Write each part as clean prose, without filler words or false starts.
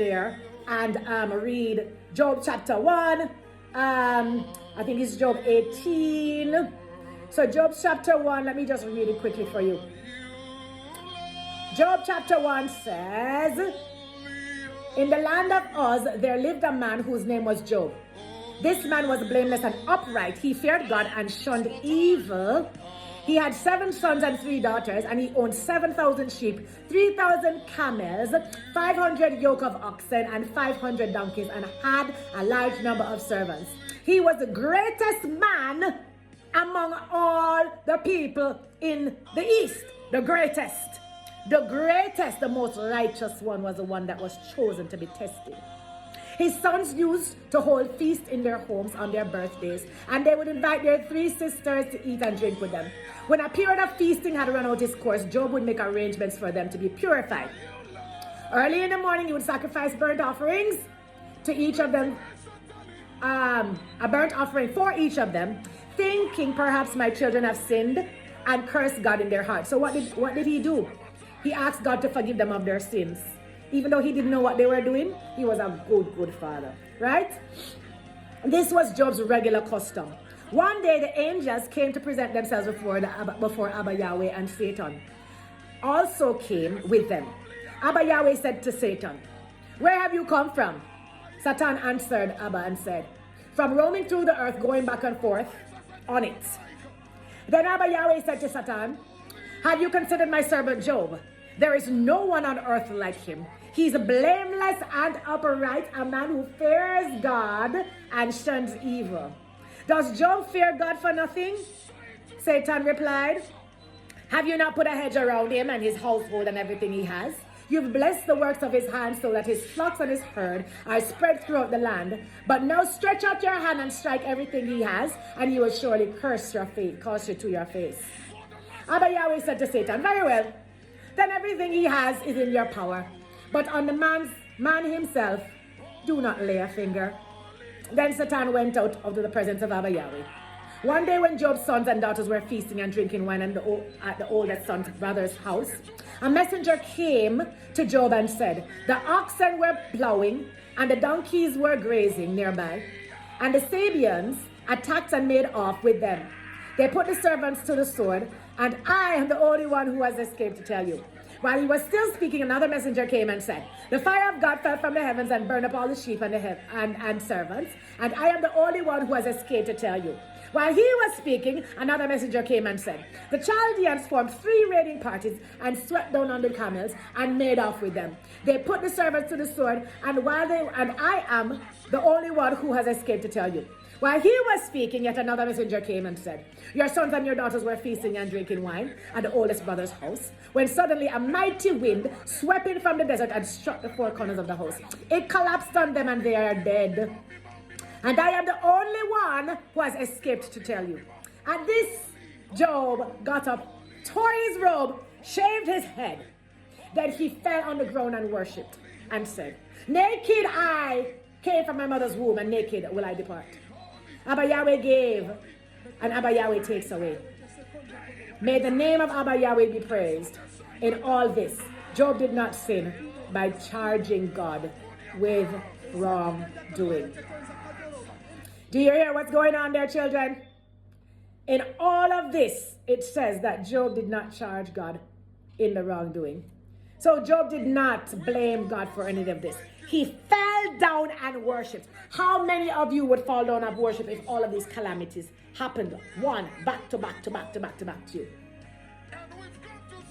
there and read Job chapter 1. I think it's Job 18. So Job chapter 1, let me just read it quickly for you. Job chapter 1 says, in the land of Uz, there lived a man whose name was Job. This man was blameless and upright. He feared God and shunned evil. He had 7 sons and 3 daughters, and he owned 7,000 sheep, 3,000 camels, 500 yoke of oxen, and 500 donkeys, and had a large number of servants. He was the greatest man among all the people in the east. The greatest, the most righteous one was the one that was chosen to be tested. His sons used to hold feasts in their homes on their birthdays, and they would invite their 3 sisters to eat and drink with them. When a period of feasting had run out its course, Job would make arrangements for them to be purified. Early in the morning, he would sacrifice burnt offerings to each of them, a burnt offering for each of them, thinking perhaps my children have sinned, and cursed God in their hearts. So what did he do? He asked God to forgive them of their sins. Even though he didn't know what they were doing, he was a good father, right? This was Job's regular custom. One day the angels came to present themselves before Abba Yahweh, and Satan also came with them. Abba Yahweh said to Satan, "Where have you come from?" Satan answered Abba and said, "From roaming through the earth, going back and forth on it." Then Abba Yahweh said to Satan, "Have you considered my servant Job? There is no one on earth like him. He's blameless and upright, a man who fears God and shuns evil. Does Job fear God for nothing?" Satan replied, "Have you not put a hedge around him and his household and everything he has? You've blessed the works of his hands so that his flocks and his herd are spread throughout the land. But now stretch out your hand and strike everything he has, and he will surely curse you to your face." Abba Yahweh said to Satan, "Very well, then everything he has is in your power. But on the man himself, do not lay a finger." Then Satan went out of the presence of Abba Yahweh. One day when Job's sons and daughters were feasting and drinking wine at the oldest son's brother's house, a messenger came to Job and said, "The oxen were plowing and the donkeys were grazing nearby, and the Sabians attacked and made off with them. They put the servants to the sword, and I am the only one who has escaped to tell you." While he was still speaking, another messenger came and said, "The fire of God fell from the heavens and burned up all the sheep and servants, and I am the only one who has escaped to tell you." While he was speaking, another messenger came and said, "The Chaldeans formed 3 raiding parties and swept down on the camels and made off with them. They put the servants to the sword, and I am the only one who has escaped to tell you." While he was speaking, yet another messenger came and said, "Your sons and your daughters were feasting and drinking wine at the oldest brother's house, when suddenly a mighty wind swept in from the desert and struck the 4 corners of the house. It collapsed on them and they are dead. And I am the only one who has escaped to tell you." At this, Job got up, tore his robe, shaved his head. Then he fell on the ground and worshipped and said, "Naked I came from my mother's womb, and naked will I depart. Abba Yahweh gave, and Abba Yahweh takes away. May the name of Abba Yahweh be praised. In all this, Job did not sin by charging God with wrongdoing." Do you hear what's going on there, children? In all of this, it says that Job did not charge God in the wrongdoing. So Job did not blame God for any of this. He fell down and worshipped. How many of you would fall down and worship if all of these calamities happened one back to back to you?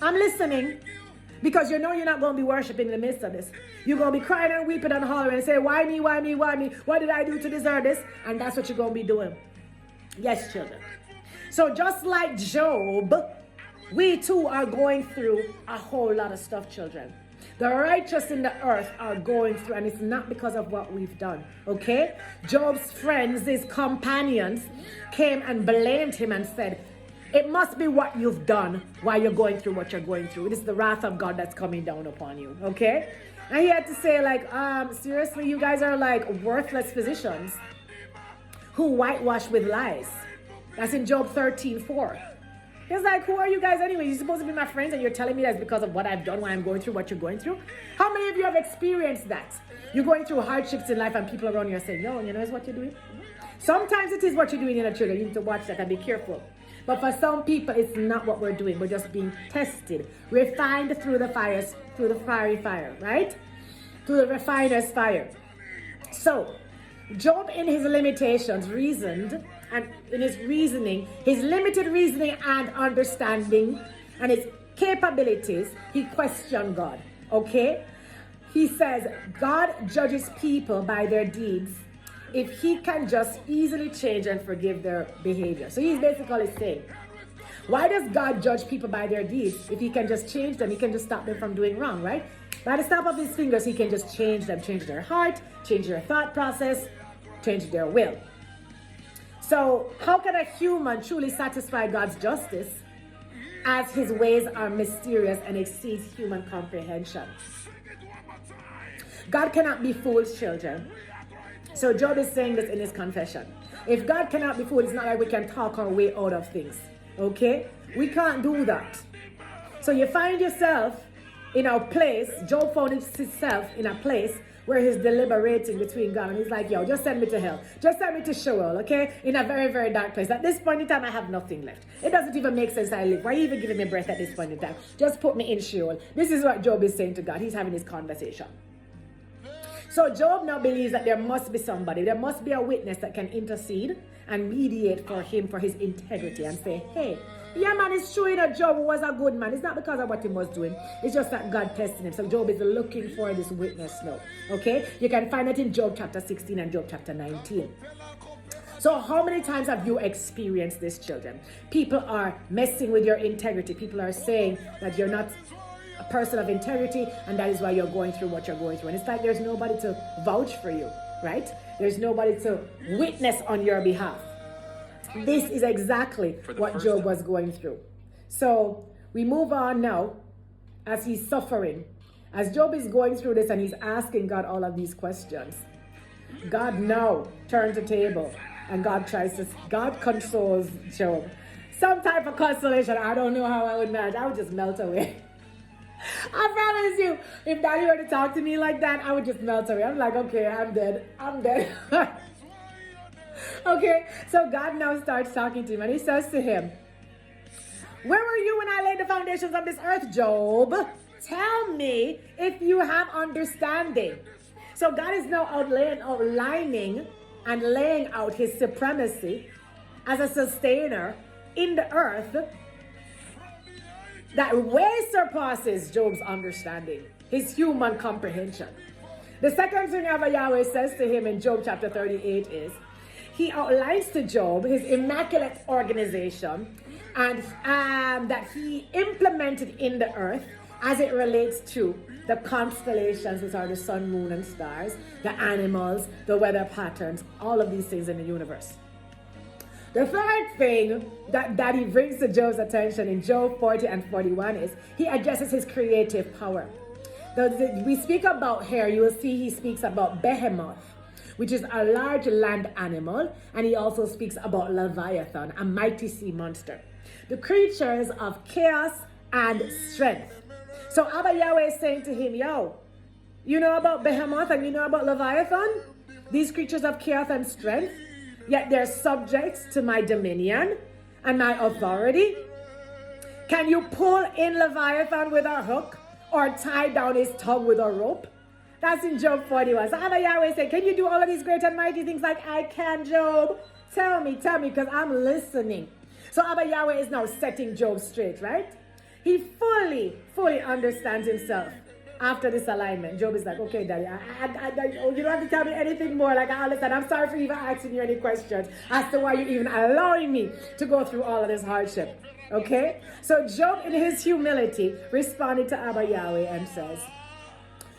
I'm listening, because you know you're not going to be worshiping in the midst of this. You're going to be crying and weeping and hollering and saying, "Why me, why me, why me? What did I do to deserve this?" And that's what you're going to be doing. Yes, children. So just like Job, we too are going through a whole lot of stuff, children. The righteous in the earth are going through, and it's not because of what we've done, okay? Job's friends, his companions, came and blamed him and said, "It must be what you've done while you're going through what you're going through. It is the wrath of God that's coming down upon you," okay? And he had to say, like, seriously, you guys are like worthless physicians who whitewash with lies. That's in Job 13:4. It's like, who are you guys anyway? You're supposed to be my friends and you're telling me that's because of what I've done, why I'm going through, what you're going through. How many of you have experienced that? You're going through hardships in life and people around you are saying, yo, you know, it's what you're doing. Sometimes it is what you're doing in a children. You need to watch that and be careful. But for some people, it's not what we're doing. We're just being tested, refined through the fires, through the fiery fire, right? Through the refiner's fire. So, Job in his limitations reasoned, and in his reasoning, his limited reasoning and understanding and his capabilities, he questioned God, okay? He says, God judges people by their deeds if he can just easily change and forgive their behavior. So he's basically saying, why does God judge people by their deeds if he can just change them? He can just stop them from doing wrong, right? By the snap of his fingers, he can just change them, change their heart, change their thought process, change their will. So how can a human truly satisfy God's justice as his ways are mysterious and exceeds human comprehension? God cannot be fooled, children. So Job is saying this in his confession. If God cannot be fooled, it's not like we can talk our way out of things. Okay? We can't do that. So you find yourself in a place, Job found himself in a place where he's deliberating between God, and he's like, yo, just send me to hell. Just send me to Sheol, okay? In a very, very dark place. At this point in time, I have nothing left. It doesn't even make sense I live. Why are you even giving me breath at this point in time? Just put me in Sheol. This is what Job is saying to God. He's having this conversation. So Job now believes that there must be somebody, there must be a witness that can intercede and mediate for him, for his integrity, and say, hey, yeah, man, it's true, Job was a good man. It's not because of what he was doing. It's just that God tested him. So Job is looking for this witness now. Okay? You can find it in Job chapter 16 and Job chapter 19. So how many times have you experienced this, children? People are messing with your integrity. People are saying that you're not a person of integrity, and that is why you're going through what you're going through. And it's like there's nobody to vouch for you, right? There's nobody to witness on your behalf. This is exactly what Job was going through. So we move on now as he's suffering. As Job is going through this and he's asking God all of these questions, God now turns the table and God consoles Job. Some type of consolation. I don't know how I would manage. I would just melt away. I promise you, if Daddy were to talk to me like that, I would just melt away. I'm like, okay, I'm dead. Okay, so God now starts talking to him and he says to him, where were you when I laid the foundations of this earth, Job? Tell me if you have understanding. So God is now outlining and laying out his supremacy as a sustainer in the earth that way surpasses Job's understanding, his human comprehension. The second thing ever Yahweh says to him in Job chapter 38 is, he outlines to Job his immaculate organization and that he implemented in the earth as it relates to the constellations, which are the sun, moon, and stars, the animals, the weather patterns, all of these things in the universe. The third thing that he brings to Job's attention in Job 40 and 41 is he addresses his creative power. We speak about here, you will see he speaks about Behemoth, which is a large land animal, and he also speaks about Leviathan, a mighty sea monster. The creatures of chaos and strength. So Abba Yahweh is saying to him, yo, you know about Behemoth and you know about Leviathan? These creatures of chaos and strength, yet they're subject to my dominion and my authority. Can you pull in Leviathan with a hook or tie down his tongue with a rope? That's in Job 41. So Abba Yahweh said, can you do all of these great and mighty things like I can, Job? Tell me, because I'm listening. So Abba Yahweh is now setting Job straight, right? He fully understands himself after this alignment. Job is like, okay, Daddy, you don't have to tell me anything more. Like, I understand. I'm sorry for even asking you any questions as to why you're even allowing me to go through all of this hardship. Okay? So Job, in his humility, responded to Abba Yahweh and says,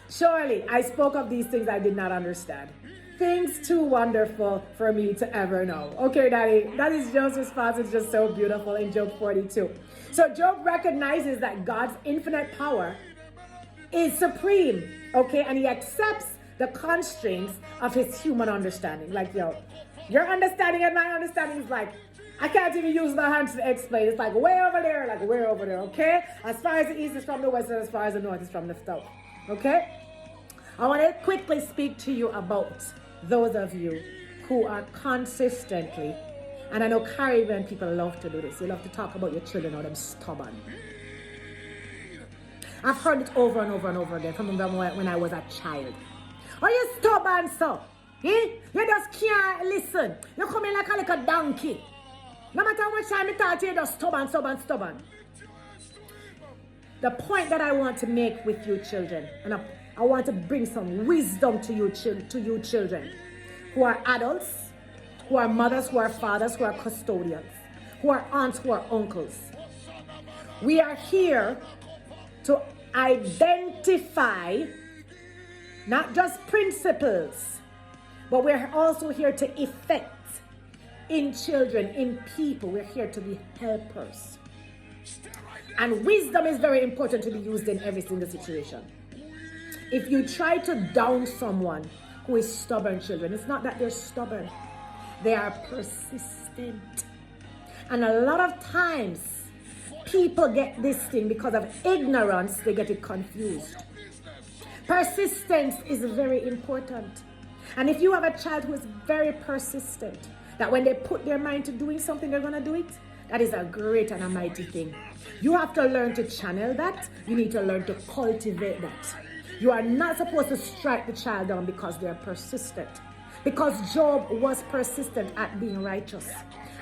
surely I spoke of these things I did not understand. Things too wonderful for me to ever know. Okay, Daddy, that is Job's response. It's just so beautiful in Job 42. So Job recognizes that God's infinite power is supreme, okay? And he accepts the constraints of his human understanding. Like, yo, your understanding and my understanding is like I can't even use my hands to explain. It's like way over there, okay? As far as the east is from the west, and as far as the north is from the south, okay? I want to quickly speak to you about those of you who are consistently, and I know Caribbean people love to do this. They love to talk about your children or them stubborn. I've heard it over and over and over again from them when I was a child. Are you stubborn, so? Eh? You just can't listen. You come in like a little donkey. No matter how much time you talk to you, just stubborn. The point that I want to make with you children, and I want to bring some wisdom to you children, who are adults, who are mothers, who are fathers, who are custodians, who are aunts, who are uncles. We are here to identify not just principles, but we're also here to effect in children, in people. We're here to be helpers. And wisdom is very important to be used in every single situation. If you try to down someone who is stubborn, children, it's not that they're stubborn. They are persistent. And a lot of times, people get this thing because of ignorance, they get it confused. Persistence is very important. And if you have a child who is very persistent, that when they put their mind to doing something, they're going to do it, that is a great and a mighty thing. You have to learn to channel that. You need to learn to cultivate that. You are not supposed to strike the child down because they are persistent. Because Job was persistent at being righteous.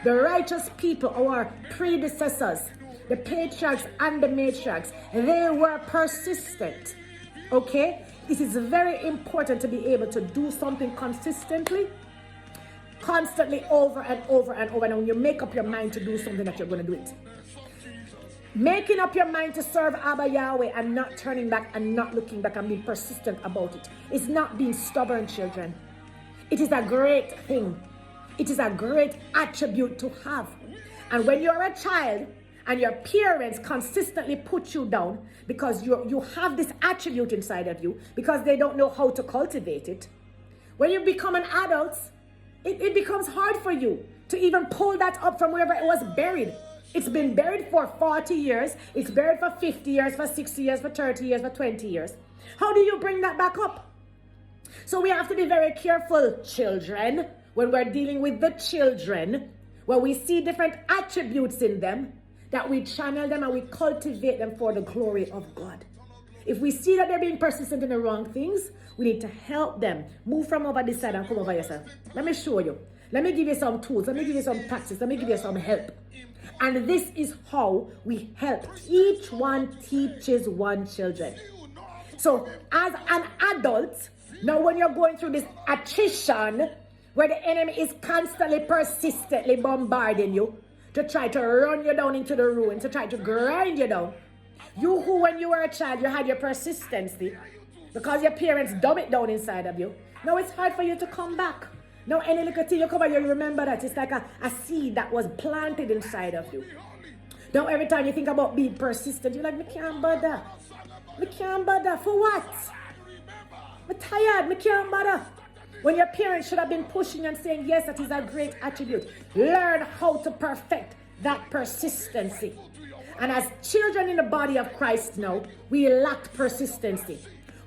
The righteous people, our predecessors, the patriarchs and the matriarchs, they were persistent. Okay? It is very important to be able to do something consistently, constantly, over and over and over. And when you make up your mind to do something, that you're going to do it. Making up your mind to serve Abba Yahweh and not turning back and not looking back and being persistent about it is not being stubborn, children. It is a great thing. It is a great attribute to have. And when you're a child and your parents consistently put you down because you have this attribute inside of you, because they don't know how to cultivate it, when you become an adult, it becomes hard for you to even pull that up from wherever it was buried. It's been buried for 40 years. It's buried for 50 years, for 60 years, for 30 years, for 20 years. How do you bring that back up? So we have to be very careful, children, when we're dealing with the children, where we see different attributes in them, that we channel them and we cultivate them for the glory of God. If we see that they're being persistent in the wrong things, we need to help them move from over this side and come over yourself. Let me show you. Let me give you some tools. Let me give you some practice. Let me give you some help. And this is how we help. Each one teaches one children. So as an adult, now when you're going through this attrition, where the enemy is constantly, persistently bombarding you to try to run you down into the ruin, to try to grind you down. You who, when you were a child, you had your persistency because your parents dumb it down inside of you. Now it's hard for you to come back. Now any little thing you come back, you remember that. It's like a seed that was planted inside of you. Now every time you think about being persistent, you're like, me can't bother. Me can't bother. For what? I'm tired. Me can't bother. When your parents should have been pushing and saying, yes, that is a great attribute. Learn how to perfect that persistency. And as children in the body of Christ now, we lack persistency.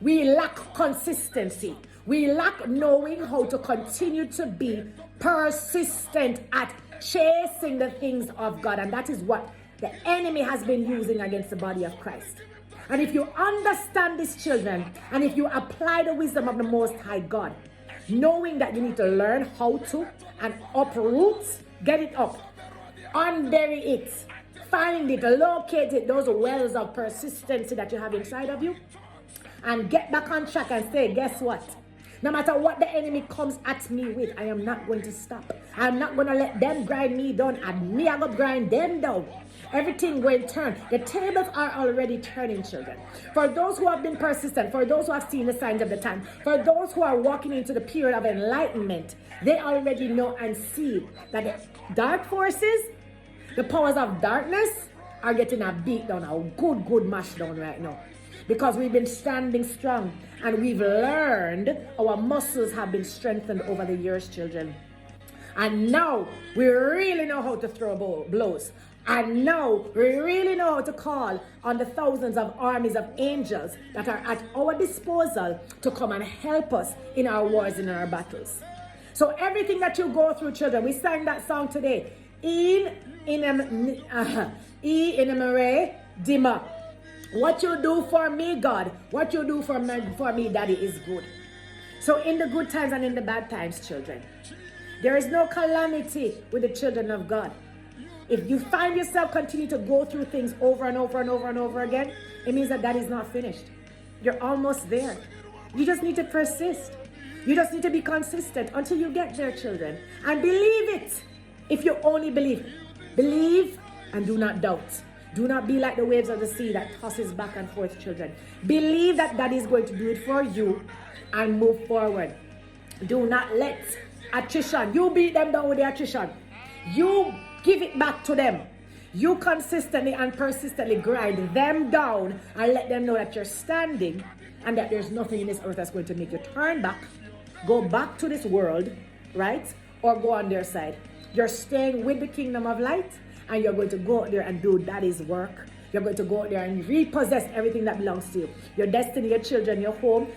We lack consistency. We lack knowing how to continue to be persistent at chasing the things of God. And that is what the enemy has been using against the body of Christ. And if you understand this, children, and if you apply the wisdom of the Most High God, knowing that you need to learn how to and uproot, get it up, unbury it, find it, locate it, those wells of persistency that you have inside of you, and get back on track and say, guess what? No matter what the enemy comes at me with, I am not going to stop. I'm not going to let them grind me down, and me, I'm going to grind them down. Everything will turn. The tables are already turning, children. For those who have been persistent, for those who have seen the signs of the time, for those who are walking into the period of enlightenment, they already know and see that the dark forces, the powers of darkness, are getting a beat down, a good mash down right now. Because we've been standing strong and we've learned, our muscles have been strengthened over the years, children. And now we really know how to throw blows. And now we really know how to call on the thousands of armies of angels that are at our disposal to come and help us in our wars, in our battles. So everything that you go through, children, we sang that song today. E in Mare Dima. What you do for me, God, what you do for me, Daddy, is good. So in the good times and in the bad times, children, there is no calamity with the children of God. If you find yourself continue to go through things over and over and over and over again, it means that is not finished. You're almost there. You just need to persist. You just need to be consistent until you get there, children. And believe it. If you only believe. Believe and do not doubt. Do not be like the waves of the sea that tosses back and forth, children. Believe that God is going to do it for you and move forward. Do not let attrition, you beat them down with the attrition. You give it back to them. You consistently and persistently grind them down and let them know that you're standing and that there's nothing in this earth that's going to make you turn back, go back to this world, right? Or go on their side. You're staying with the kingdom of light and you're going to go out there and do Daddy's work. You're going to go out there and repossess everything that belongs to you. Your destiny, your children, your home.